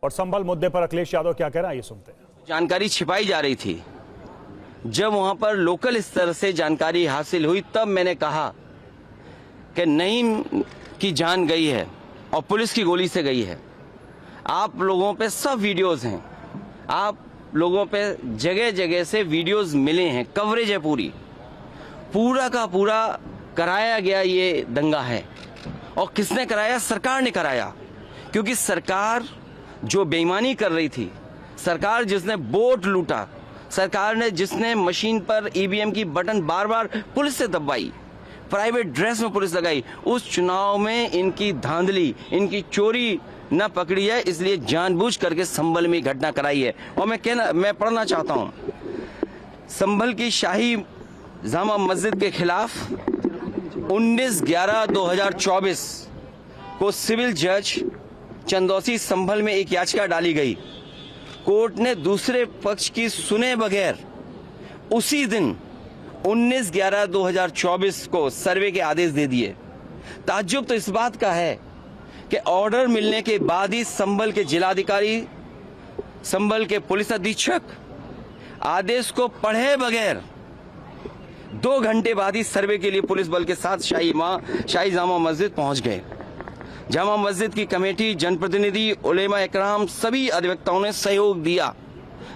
और संभल मुद्दे पर अखिलेश यादव क्या कह रहा है, ये सुनते हैं। जानकारी छिपाई जा रही थी, जब वहां पर लोकल स्तर से जानकारी हासिल हुई तब मैंने कहा कि नईम की जान गई है और पुलिस की गोली से गई है। आप लोगों पे सब वीडियोस हैं, आप लोगों पे जगह जगह से वीडियोस मिले हैं, कवरेज है पूरा का पूरा कराया गया ये दंगा है। और किसने कराया? सरकार ने कराया, क्योंकि सरकार जो बेईमानी कर रही थी, सरकार जिसने वोट लूटा, सरकार ने जिसने मशीन पर ईवीएम की बटन बार बार पुलिस से दबाई, प्राइवेट ड्रेस में पुलिस लगाई, उस चुनाव में इनकी धांधली, इनकी चोरी न पकड़ी है, इसलिए जानबूझ करके संभल में घटना कराई है। और मैं पढ़ना चाहता हूं, संभल की शाही जामा मस्जिद के खिलाफ 19/11/2024 को सिविल जज चंदौसी संभल में एक याचिका डाली गई। कोर्ट ने दूसरे पक्ष की सुने बगैर उसी दिन 19/11/2024 को सर्वे के आदेश दे दिए। ताज्जुब तो इस बात का है कि ऑर्डर मिलने के बाद ही संभल के जिलाधिकारी, संभल के पुलिस अधीक्षक आदेश को पढ़े बगैर 2 घंटे बाद ही सर्वे के लिए पुलिस बल के साथ शाही जामा मस्जिद पहुंच गए। जामा मस्जिद की कमेटी, जनप्रतिनिधि, उलेमा इकराम, सभी अधिवक्ताओं ने सहयोग दिया।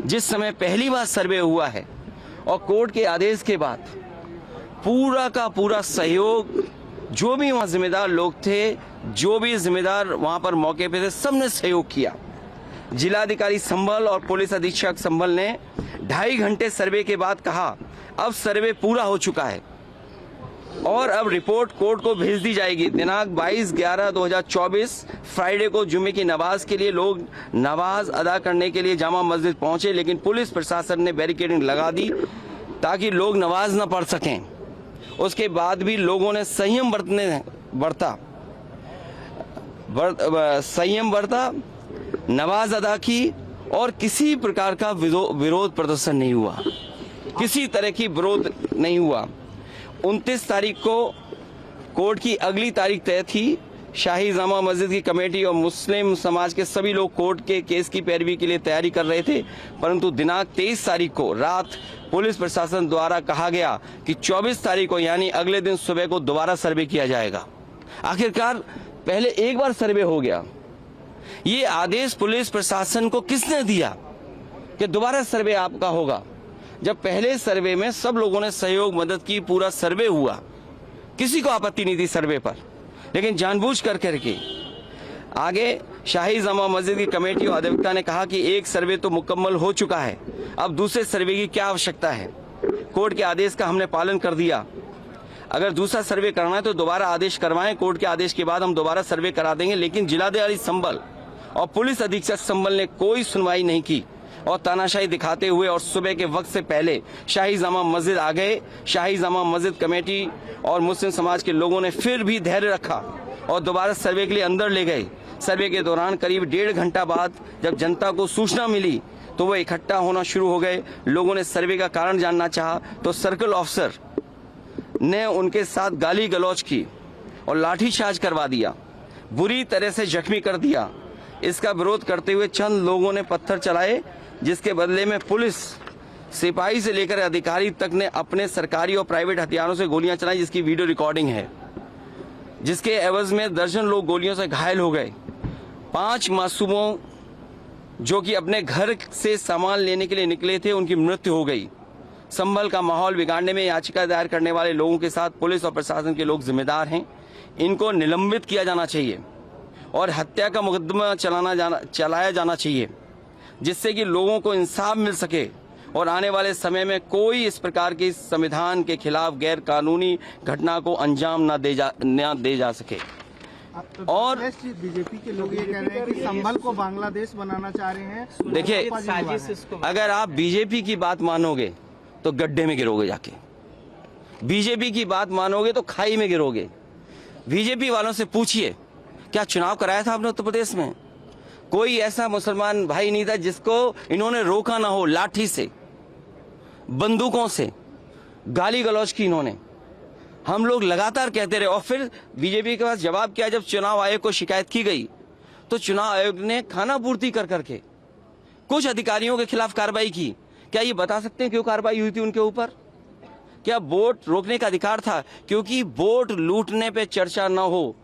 जिस समय पहली बार सर्वे हुआ है और कोर्ट के आदेश के बाद पूरा का पूरा सहयोग, जो भी वहां जिम्मेदार लोग थे, जो भी जिम्मेदार वहां पर मौके पे थे, सबने सहयोग किया। जिलाधिकारी संभल और पुलिस अधीक्षक संभल ने 2.5 घंटे सर्वे के बाद कहा अब सर्वे पूरा हो चुका है और अब रिपोर्ट कोर्ट को भेज दी जाएगी। दिनांक 22/11/2024 फ्राइडे को जुम्मे की नमाज के लिए लोग नमाज अदा करने के लिए जामा मस्जिद पहुंचे, लेकिन पुलिस प्रशासन ने बैरिकेडिंग लगा दी ताकि लोग नमाज न पढ़ सकें। उसके बाद भी लोगों ने संयम बरता, नमाज अदा की और किसी प्रकार का विरोध प्रदर्शन नहीं हुआ, किसी तरह की विरोध नहीं हुआ। 29 तारीख को कोर्ट की अगली तारीख तय थी। शाही जामा मस्जिद की कमेटी और मुस्लिम समाज के सभी लोग कोर्ट के केस की पैरवी के लिए तैयारी कर रहे थे, परंतु दिनांक 23 तारीख को रात पुलिस प्रशासन द्वारा कहा गया कि 24 तारीख को यानी अगले दिन सुबह को दोबारा सर्वे किया जाएगा। आखिरकार पहले एक बार सर्वे हो गया। ये आदेश पुलिस प्रशासन को किसने दिया कि दोबारा सर्वे आपका होगा, जब पहले सर्वे में सब लोगों ने सहयोग मदद की, पूरा सर्वे हुआ, किसी को आपत्ति नहीं थी सर्वे पर, लेकिन जानबूझ करके आगे शाही जामा मस्जिद की कमेटी और अधिवक्ता ने कहा कि एक सर्वे तो मुकम्मल हो चुका है, अब दूसरे सर्वे की क्या आवश्यकता है। कोर्ट के आदेश का हमने पालन कर दिया, अगर दूसरा सर्वे करना है तो दोबारा आदेश करवाएं, कोर्ट के आदेश के बाद हम दोबारा सर्वे करा देंगे। लेकिन जिलाधिकारी संभल और पुलिस अधीक्षक संभल ने कोई सुनवाई नहीं की और तानाशाही दिखाते हुए और सुबह के वक्त से पहले शाही जामा मस्जिद आ गए। शाही जामा मस्जिद कमेटी और मुस्लिम समाज के लोगों ने फिर भी धैर्य रखा और दोबारा सर्वे के लिए अंदर ले गए। सर्वे के दौरान करीब 1.5 घंटा बाद जब जनता को सूचना मिली तो वो इकट्ठा होना शुरू हो गए। लोगों ने सर्वे का कारण जानना चाहा तो सर्कल ऑफिसर ने उनके साथ गाली गलौज की और लाठीचार्ज करवा दिया, बुरी तरह से जख्मी कर दिया। इसका विरोध करते हुए चंद लोगों ने पत्थर चलाए, जिसके बदले में पुलिस सिपाही से लेकर अधिकारी तक ने अपने सरकारी और प्राइवेट हथियारों से गोलियां चलाई, जिसकी वीडियो रिकॉर्डिंग है, जिसके एवज में दर्जन लोग गोलियों से घायल हो गए। 5 मासूमों जो कि अपने घर से सामान लेने के लिए निकले थे, उनकी मृत्यु हो गई। संभल का माहौल बिगाड़ने में याचिका दायर करने वाले लोगों के साथ पुलिस और प्रशासन के लोग जिम्मेदार हैं। इनको निलंबित किया जाना चाहिए और हत्या का मुकदमा चलाया जाना चाहिए, जिससे कि लोगों को इंसाफ मिल सके और आने वाले समय में कोई इस प्रकार की संविधान के खिलाफ गैर कानूनी घटना को अंजाम न दे जा सके। और बीजेपी के लोग ये कह रहे हैं कि संभल को बांग्लादेश बनाना चाह रहे हैं। देखिए, अगर आप बीजेपी की बात मानोगे तो गड्ढे में गिरोगे, जाके बीजेपी की बात मानोगे तो खाई में गिरोगे। बीजेपी वालों से पूछिए, क्या चुनाव कराया था आपने उत्तर प्रदेश में? कोई ऐसा मुसलमान भाई नहीं था जिसको इन्होंने रोका ना हो। लाठी से, बंदूकों से गाली गलौज की इन्होंने। हम लोग लगातार कहते रहे और फिर बीजेपी के पास जवाब क्या, जब चुनाव आयोग को शिकायत की गई तो चुनाव आयोग ने खाना पूर्ति कर करके कुछ अधिकारियों के खिलाफ कार्रवाई की। क्या ये बता सकते हैं क्यों कार्रवाई हुई थी उनके ऊपर? क्या वोट रोकने का अधिकार था? क्योंकि वोट लूटने पे चर्चा ना हो।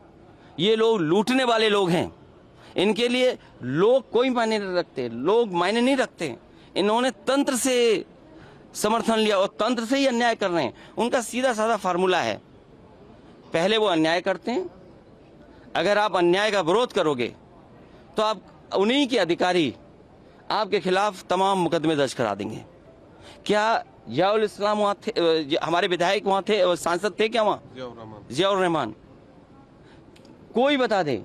ये लोग लूटने वाले लोग हैं, इनके लिए लोग कोई मायने नहीं रखते, लोग मायने नहीं रखते। इन्होंने तंत्र से समर्थन लिया और तंत्र से ही अन्याय कर रहे हैं। उनका सीधा साधा फार्मूला है, पहले वो अन्याय करते हैं, अगर आप अन्याय का विरोध करोगे तो आप उन्हीं के अधिकारी आपके खिलाफ तमाम मुकदमे दर्ज करा देंगे। क्या जियाउल इस्लाम वहाँ थे? हमारे विधायक वहाँ थे, सांसद थे क्या वहाँ? जियाउर रहमान। कोई बता दे,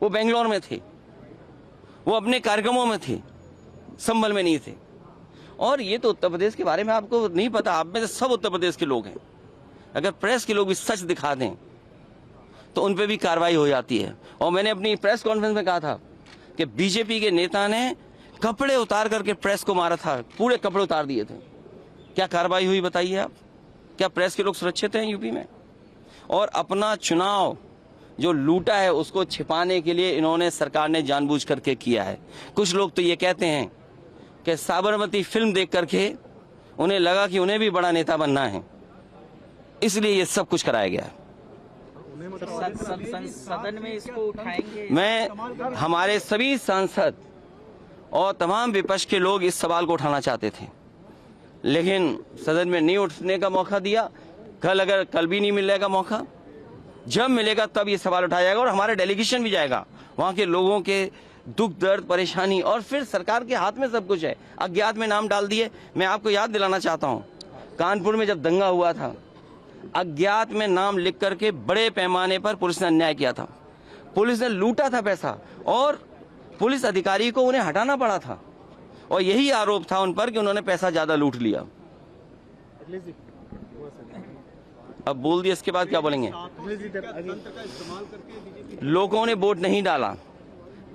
वो बेंगलोर में थे, वो अपने कार्यक्रमों में थे, संभल में नहीं थे। और ये तो उत्तर प्रदेश के बारे में आपको नहीं पता, आप में से सब उत्तर प्रदेश के लोग हैं। अगर प्रेस के लोग भी सच दिखा दें तो उन पे भी कार्रवाई हो जाती है। और मैंने अपनी प्रेस कॉन्फ्रेंस में कहा था कि बीजेपी के नेता ने कपड़े उतार करके प्रेस को मारा था, पूरे कपड़े उतार दिए थे। क्या कार्रवाई हुई बताइए आप? क्या प्रेस के लोग सुरक्षित हैं यूपी में? और अपना चुनाव जो लूटा है उसको छिपाने के लिए इन्होंने, सरकार ने जानबूझ करके किया है। कुछ लोग तो ये कहते हैं कि साबरमती फिल्म देख करके उन्हें लगा कि उन्हें भी बड़ा नेता बनना है, इसलिए ये सब कुछ कराया गया है। सदन में इसको उठाएंगे। मैं, हमारे सभी सांसद और तमाम विपक्ष के लोग इस सवाल को उठाना चाहते थे, लेकिन सदन में नहीं उठने का मौका दिया। कल भी नहीं मिलेगा मौका, जब मिलेगा तब ये सवाल उठाया जाएगा और हमारा डेलीगेशन भी जाएगा, वहाँ के लोगों के दुख दर्द परेशानी। और फिर सरकार के हाथ में सब कुछ है, अज्ञात में नाम डाल दिए। मैं आपको याद दिलाना चाहता हूँ, कानपुर में जब दंगा हुआ था, अज्ञात में नाम लिख करके बड़े पैमाने पर पुलिस ने अन्याय किया था। पुलिस ने लूटा था पैसा और पुलिस अधिकारी को उन्हें हटाना पड़ा था, और यही आरोप था उन पर कि उन्होंने पैसा ज्यादा लूट लिया। अब बोल दिया, इसके बाद क्या बोलेंगे? लोगों ने वोट नहीं डाला,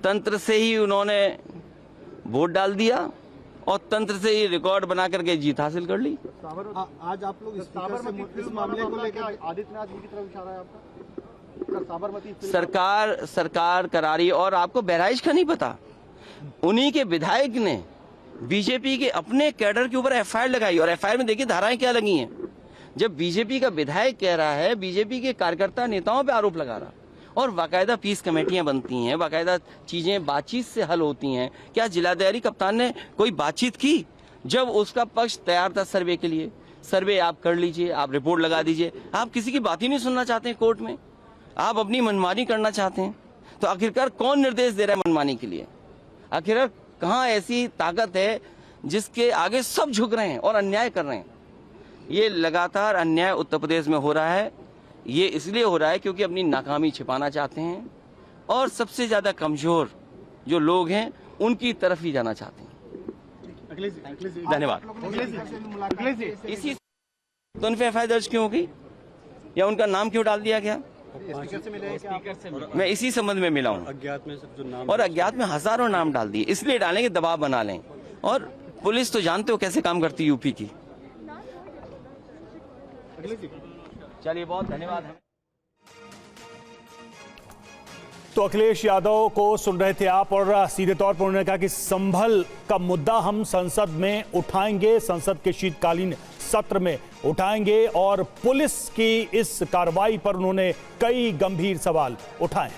तंत्र से ही उन्होंने वोट डाल दिया और तंत्र से ही रिकॉर्ड बना करके जीत हासिल कर ली। आज आप लोग इस मामले को लेकर आदित्यनाथ जी की तरफ इशारा है आपका? साबरमती सरकार करा रही है। और आपको बहराइच का नहीं पता, उन्हीं के विधायक ने बीजेपी के अपने कैडर के ऊपर एफआईआर लगाई, और एफआईआर में देखिए धाराएं क्या लगी हैं। जब बीजेपी का विधायक कह रहा है, बीजेपी के कार्यकर्ता नेताओं पे आरोप लगा रहा, और बाकायदा पीस कमेटियां बनती हैं, बाकायदा चीजें बातचीत से हल होती हैं। क्या जिलाधिकारी कप्तान ने कोई बातचीत की? जब उसका पक्ष तैयार था सर्वे के लिए, सर्वे आप कर लीजिए, आप रिपोर्ट लगा दीजिए। आप किसी की बात ही नहीं सुनना चाहते हैं कोर्ट में, आप अपनी मनमानी करना चाहते हैं। तो आखिरकार कौन निर्देश दे रहा है मनमानी के लिए? आखिरकार कहाँ ऐसी ताकत है जिसके आगे सब झुक रहे हैं और अन्याय कर रहे हैं? ये लगातार अन्याय उत्तर प्रदेश में हो रहा है। ये इसलिए हो रहा है क्योंकि अपनी नाकामी छिपाना चाहते हैं और सबसे ज्यादा कमजोर जो लोग हैं उनकी तरफ ही जाना चाहते हैं। धन्यवाद। इसी तो उन पे एफआईआर दर्ज क्यों हो गई या उनका नाम क्यों डाल दिया गया? मैं इसी संबंध में मिला हूँ। अज्ञात में सब जो नाम, और अज्ञात में हजारों नाम डाल दिए, इसलिए डालेंगे दबाव बना लें। और पुलिस तो जानते हो कैसे काम करती है यूपी की। चलिए, बहुत धन्यवाद। तो अखिलेश यादव को सुन रहे थे आप, और सीधे तौर पर उन्होंने कहा कि संभल का मुद्दा हम संसद में उठाएंगे, संसद के शीतकालीन सत्र में उठाएंगे, और पुलिस की इस कार्रवाई पर उन्होंने कई गंभीर सवाल उठाए।